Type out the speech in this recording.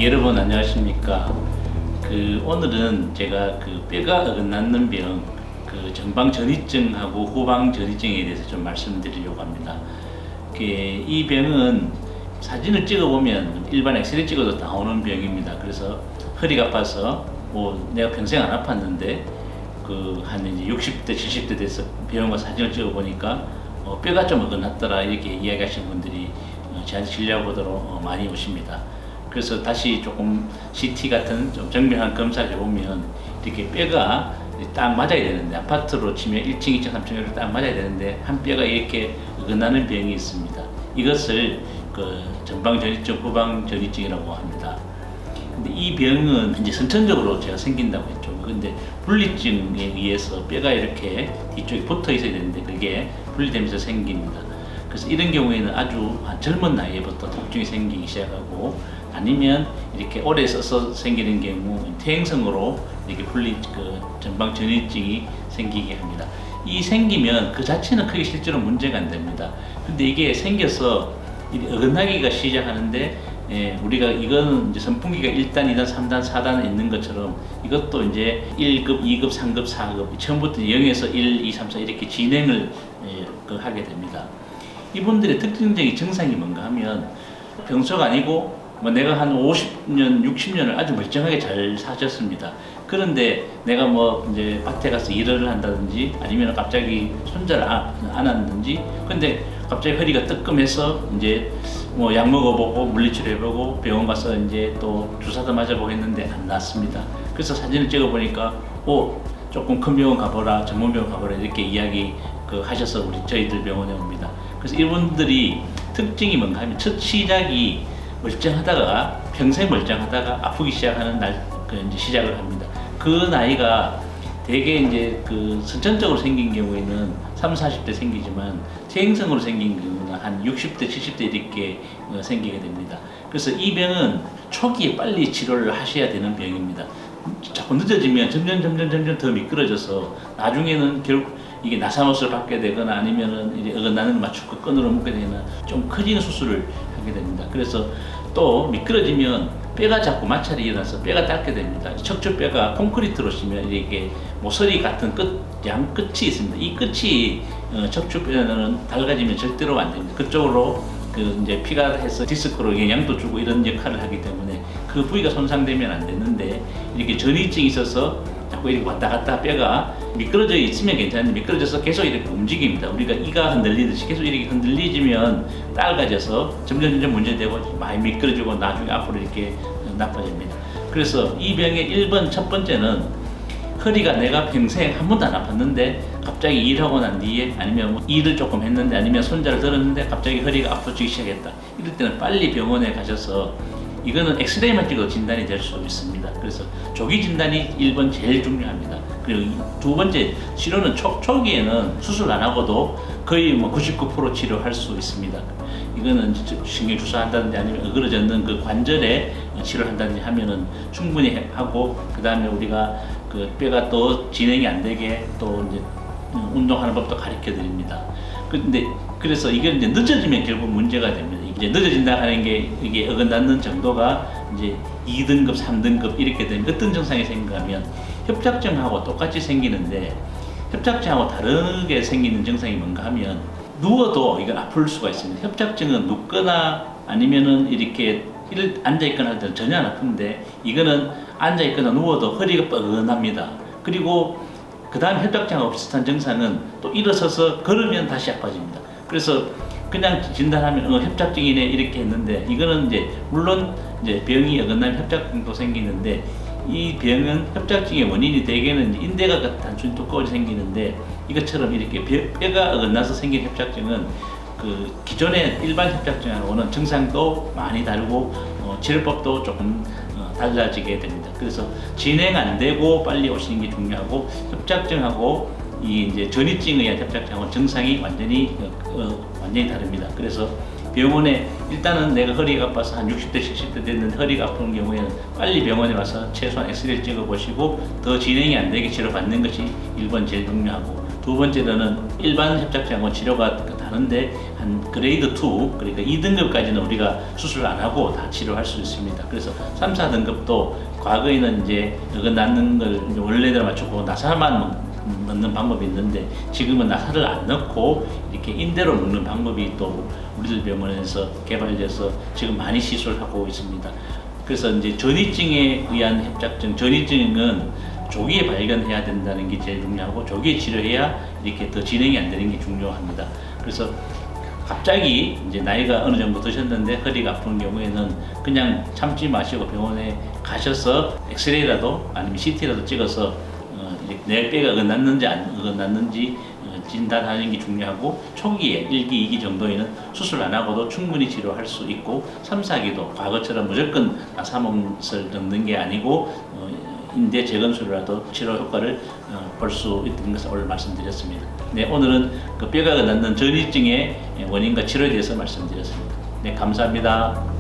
여러분 안녕하십니까. 오늘은 제가 뼈가 어긋나는 병, 전방전이증하고 후방전이증에 대해서 좀 말씀드리려고 합니다. 이 병은 사진을 찍어보면 일반 엑스레이 찍어도 나오는 병입니다. 그래서 허리가 아파서 내가 평생 안 아팠는데 한 이제 60대, 70대 돼서 병원 가서 사진을 찍어보니까 뼈가 좀 어긋났더라 이렇게 이야기하시는 분들이 저한테 진료하고도 많이 오십니다. 그래서 다시 조금 CT 같은 좀 정밀한 검사를 해보면 이렇게 뼈가 딱 맞아야 되는데, 아파트로 치면 1층, 2층, 3층으로 딱 맞아야 되는데 한 뼈가 이렇게 어긋나는 병이 있습니다. 이것을 전방전이증, 후방전이증이라고 합니다. 근데 이 병은 이제 선천적으로 제가 생긴다고 했죠. 근데 분리증에 의해서 뼈가 이렇게 뒤쪽에 붙어 있어야 되는데 그게 분리되면서 생깁니다. 그래서 이런 경우에는 아주 젊은 나이에부터 통증이 생기기 시작하고, 아니면 이렇게 오래 써서 생기는 경우 퇴행성으로 이렇게 전방전이증이 생기게 합니다. 이 생기면 그 자체는 크게 실제로 문제가 안 됩니다. 근데 이게 생겨서 어긋나기가 시작하는데, 우리가 이거는 이제 선풍기가 1단, 2단, 3단, 4단 있는 것처럼 이것도 이제 1급, 2급, 3급, 4급 처음부터 0에서 1, 2, 3, 4 이렇게 진행을 하게 됩니다. 이분들의 특징적인 증상이 뭔가 하면 평소가 아니고 내가 한 50년, 60년을 아주 멀쩡하게 잘 사셨습니다. 그런데 내가 이제 밭에 가서 일을 한다든지 아니면 갑자기 손자를 안았든지, 근데 갑자기 허리가 뜨끔해서 이제 약 먹어보고 물리치료해보고 병원 가서 이제 또 주사도 맞아보고 했는데 안 낫습니다. 그래서 사진을 찍어보니까 조금 큰 병원 가보라, 전문병원 가보라 이렇게 이야기 하셔서 저희들 병원에 옵니다. 그래서 이분들이 특징이 뭔가 하면 첫 시작이 멀쩡하다가 평생 멀쩡하다가 아프기 시작하는 날 이제 시작을 합니다. 그 나이가 대개 이제 선천적으로 생긴 경우에는 30, 40대 생기지만 퇴행성으로 생긴 경우는 한 60대, 70대 이렇게 생기게 됩니다. 그래서 이 병은 초기에 빨리 치료를 하셔야 되는 병입니다. 자꾸 늦어지면 점점 더 미끄러져서 나중에는 결국 이게 나사못을 받게 되거나 아니면은 이제 어긋나는 걸 맞추고 끈으로 묶게 되거나 좀 커지는 수술을 하게 됩니다. 그래서 또 미끄러지면 뼈가 자꾸 마찰이 일어나서 뼈가 닳게 됩니다. 척추뼈가 콘크리트로 치면 이렇게 모서리 같은 양 끝이 있습니다. 이 끝이 척추뼈는 닳아지면 절대로 안 됩니다. 그쪽으로 이제 피가 해서 디스크로 영향도 주고 이런 역할을 하기 때문에 그 부위가 손상되면 안 되는데, 이렇게 전이증이 있어서 자꾸 이렇게 왔다 갔다 뼈가 미끄러져 있으면 괜찮은데 미끄러져서 계속 이렇게 움직입니다. 우리가 이가 흔들리듯이 계속 이렇게 흔들리지면 짧아져서 점점 문제되고 많이 미끄러지고 나중에 앞으로 이렇게 나빠집니다. 그래서 이 병의 1번 첫 번째는 허리가 내가 평생 한 번도 안 아팠는데 갑자기 일하고 난 뒤에 아니면 일을 조금 했는데 아니면 손자를 들었는데 갑자기 허리가 아파지기 시작했다. 이럴 때는 빨리 병원에 가셔서, 이거는 엑스레이만 찍어도 진단이 될 수 있습니다. 그래서 조기 진단이 1번 제일 중요합니다. 그리고 두 번째, 치료는 초기에는 수술 안 하고도 거의 99% 치료할 수 있습니다. 이거는 신경 주사한다든지 아니면 어그러졌는 그 관절에 치료를 한다든지 하면은 충분히 하고, 그 다음에 우리가 뼈가 또 진행이 안 되게 또 이제 운동하는 법도 가르쳐 드립니다. 그래서 이게 이제 늦어지면 결국 문제가 됩니다. 이제 늦어진다 하는 게 이게 어긋나는 정도가 이제 2등급, 3등급 이렇게 되면 어떤 증상이 생기면 협착증하고 똑같이 생기는데, 협착증하고 다르게 생기는 증상이 뭔가 하면 누워도 이건 아플 수가 있습니다. 협착증은 눕거나 아니면은 이렇게 앉아있거나 할 때는 전혀 안 아픈데, 이거는 앉아있거나 누워도 허리가 뻐근합니다. 그리고 그 다음 협착증하고 비슷한 증상은 또 일어서서 걸으면 다시 아파집니다. 그래서 그냥 진단하면 협착증이네 이렇게 했는데, 이거는 이제 물론 이제 병이 어긋나면 협착증도 생기는데, 이 병은 협착증의 원인이 대개는 인대가 단순히 두꺼워져 생기는데, 이것처럼 이렇게 뼈가 어긋나서 생긴 협착증은 기존의 일반 협착증하고는 증상도 많이 다르고 치료법도 조금 달라지게 됩니다. 그래서 진행 안 되고 빨리 오시는 게 중요하고, 협착증하고 이제 전이증에 의한 협착증하고 증상이 완전히 다릅니다. 그래서 병원에 일단은 내가 허리가 아파서 한 60대, 70대 됐는데 허리가 아픈 경우에는 빨리 병원에 와서 최소한 엑스레이를 찍어보시고 더 진행이 안 되게 치료받는 것이 1번 제일 중요하고, 두 번째로는 일반 협착증하고 치료가 하는데 한 그레이드 2 그러니까 2등급까지는 우리가 수술 안 하고 다 치료할 수 있습니다. 그래서 3, 4등급도 과거에는 이제 어긋나는 걸 이제 원래대로 맞추고 나사만 넣는 방법이 있는데 지금은 나사를 안 넣고 이렇게 인대로 묶는 방법이 또 우리들 병원에서 개발돼서 지금 많이 시술하고 있습니다. 그래서 이제 전이증에 의한 협착증, 전이증은 조기에 발견해야 된다는 게 제일 중요하고 조기에 치료해야 이렇게 더 진행이 안 되는 게 중요합니다. 그래서 갑자기 이제 나이가 어느 정도 드셨는데 허리가 아픈 경우에는 그냥 참지 마시고 병원에 가셔서 엑스레이라도 아니면 CT라도 찍어서 내 뼈가 어긋났는지 안 어긋났는지 진단하는 게 중요하고 초기에 1기, 2기 정도에는 수술 안 하고도 충분히 치료할 수 있고 3, 4기도 과거처럼 무조건 나사못을 넣는 게 아니고 인대 재건술이라도 치료 효과를 볼 수 있는 것을 오늘 말씀드렸습니다. 네, 오늘은 그 뼈가 어긋났는 전이증의 원인과 치료에 대해서 말씀드렸습니다. 네, 감사합니다.